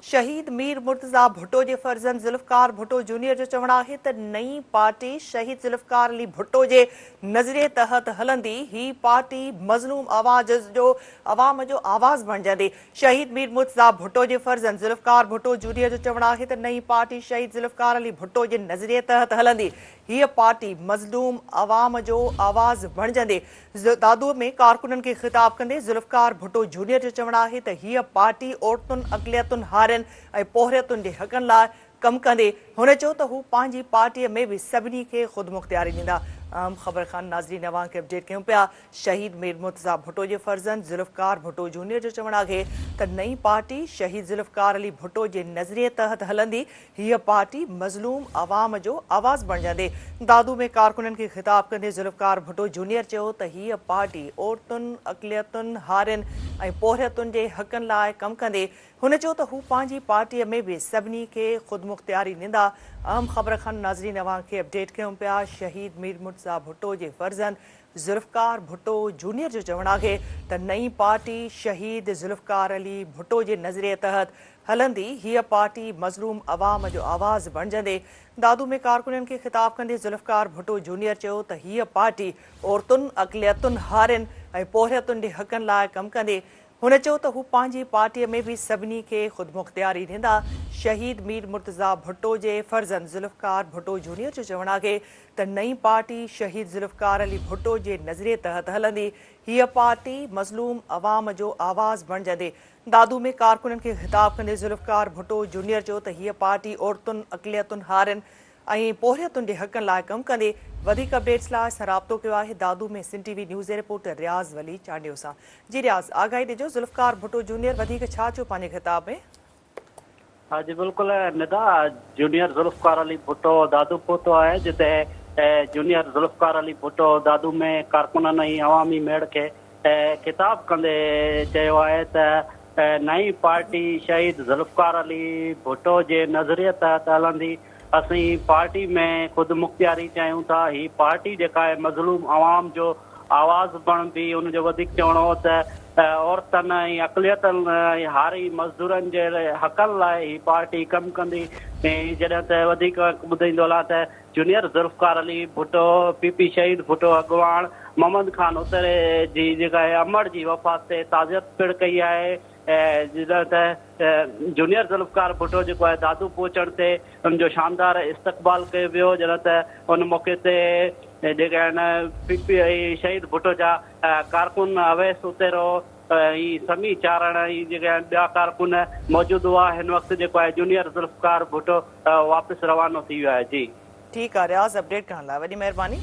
शहीद मीर मुर्तज़ा भुट्टो के फर्जंद ज़ुल्फ़कार भुट्टो जूनियर जो चवण है त नई पार्टी शहीद ज़ुल्फ़कार अली भुट्टो के नज़रिए तहत हलंदी। ही पार्टी मज़लूम आवाम जो आवाज़ बणजंदी। शहीद मीर मुर्तज़ा भुट्टो के फर्जंद ज़ुल्फ़कार भुट्टो जूनियर जो चवण है त नई पार्टी शहीद ज़ुल्फ़कार अली भुट्टो के नज़रिए तहत हलंदी। ही पार्टी मज़लूम आवाम जो आवाज़ बणजंदी। दादू में कारकुनन के खिताब कंदे ज़ुल्फ़कार भुट्टो जूनियर जो चवण है त ही पार्टी औरतुन अक़लियतुन हारियन ऐं पोहरियतुन के हक़न लाइ कम कंदे। हुन चयो त हू पंहिंजी पार्टीअ में भी सभिनी खे ख़ुदमुख़्तियारी ॾींदा। आम ख़बर खान नाज़रीन अवां खे अपडेट कयूं पिया। शहीद मीर मुर्तज़ा भुट्टो के फर्जंद ज़ुल्फ़कार भुट्टो जूनियर जो चवण आहे त नई पार्टी शहीद ज़ुल्फ़कार अली भुट्टो के नज़रिए तहत हलंदी। हीअ पार्टी मज़लूम आवाम जो आवाज़ बणजंदे। दादू में कारकुनन के खिताब कंदे ज़ुल्फ़कार भुट्टो जूनियर चयो त हीअ पार्टी औरतुन अक़लियतुन हारियन ऐं पोहरियतुन के हक़न लाइ कम कंदे। हुन चयो त हू पंहिंजी पार्टीअ में भी सभिनी खे ख़ुदमुख़्तियारी ॾींदा। अहम ख़बर खान नाज़रीन अवां खे अपडेट कयूं पिया। शहीद मीर मुर्तज़ा भुट्टो के फर्जंद ज़ुल्फ़कार भुट्टो जूनियर जो चवण आहे त नई पार्टी शहीद ज़ुल्फ़कार अली भुट्टो के नज़रिए तहत हलंदी। हीअ पार्टी मज़लूम आवाम जो आवाज़ बणजंदे। दादू में कारकुनन के खिताब कंदे ज़ुल्फ़कार भुट्टो जूनियर चयो त हीअ पार्टी औरतुन अक़लियतुन हारियन ऐं पोहरियतुन के हक़न लाइ कम कंदे। हुन चयो त हू पंहिंजी पार्टीअ में भी सभिनी खे ख़ुदमुख़्तियारी ॾींदा। शहीद मीर मुर्तज़ा भुट्टो जे फर्जंद ज़ुल्फ़कार भुट्टो जूनियर जो चवण आहे त नई पार्टी शहीद ज़ुल्फ़कार अली भुट्टो के नज़रिए तहत हलंदी। हीअ पार्टी मज़लूम आवाम जो आवाज़ बणजंदे। दादू में कारकुनन के खिताब कंदे ज़ुल्फ़कार भुट्टो जूनियर चयो त हीअ पार्टी औरतुन अक़लियतुन हारियन ऐं पोहरियतुन के हक़न लाइ कम कंदे। वधीक अपडेट्स लाइ असां राब्तो कयो आहे दादू में सिंध टीवी न्यूज़ जे रिपोर्टर रियाज़ वली चांडियो सां। जी रियाज़, आगाही ॾिजो ज़ुल्फ़कार भुट्टो जूनियर वधीक छा चयो पंहिंजे खिताब में? हाँ जी बिल्कुल निदा जूनियर ज़ुल्फ़कार अली भुट्टो दादू पहुतो है जिते जूनियर ज़ुल्फ़कार अली भुट्टो दादू में कारकुनन ऐं अवामी मेड़ के खिताब कंदे चयो है त नई पार्टी शहीद ज़ुल्फ़कार अली भुट्टो के नज़रिए तहत हलंदी। असीं पार्टी में ख़ुदमुख़्तियारी चाहियूं था। ही पार्टी जेका है मज़लूम आवाम जो आवाज़ बणंदी। उनजो वधीक चवणो हो त औरतन ऐं अक़लियतन ऐं हारी मज़दूरनि जे हक़नि लाइ ही पार्टी कम कंदी। जॾहिं त वधीक ॿुधाईंदो अलाह त जूनियर ज़ुल्फ़कार अली भुट्टो पीपी शहीद भुट्टो अॻवान मोहम्मद खान उतरे जी जेका आहे अमर जी वफ़ात ते ताज़ियत पिणु कई आहे। जॾहिं त जूनियर ज़ुल्फ़कार भुट्टो जेको आहे दादू पहुचण ते उनजो शानदार इस्तक़बाल कयो वियो। जॾहिं त उन मौक़े ते जेके आहिनि पीपी शहीद भुट्टो जा कारकुन अवैस उतेरो समी चारण जेके ॿिया कारकुन मौजूदु हुआ। हिन वक़्तु जेको आहे जूनियर ज़ुल्फ़कार भुट्टो वापसि रवानो थी वियो आहे। जी ठीकु आहे रियाज़, अपडेट करण लाइ वॾी महिरबानी।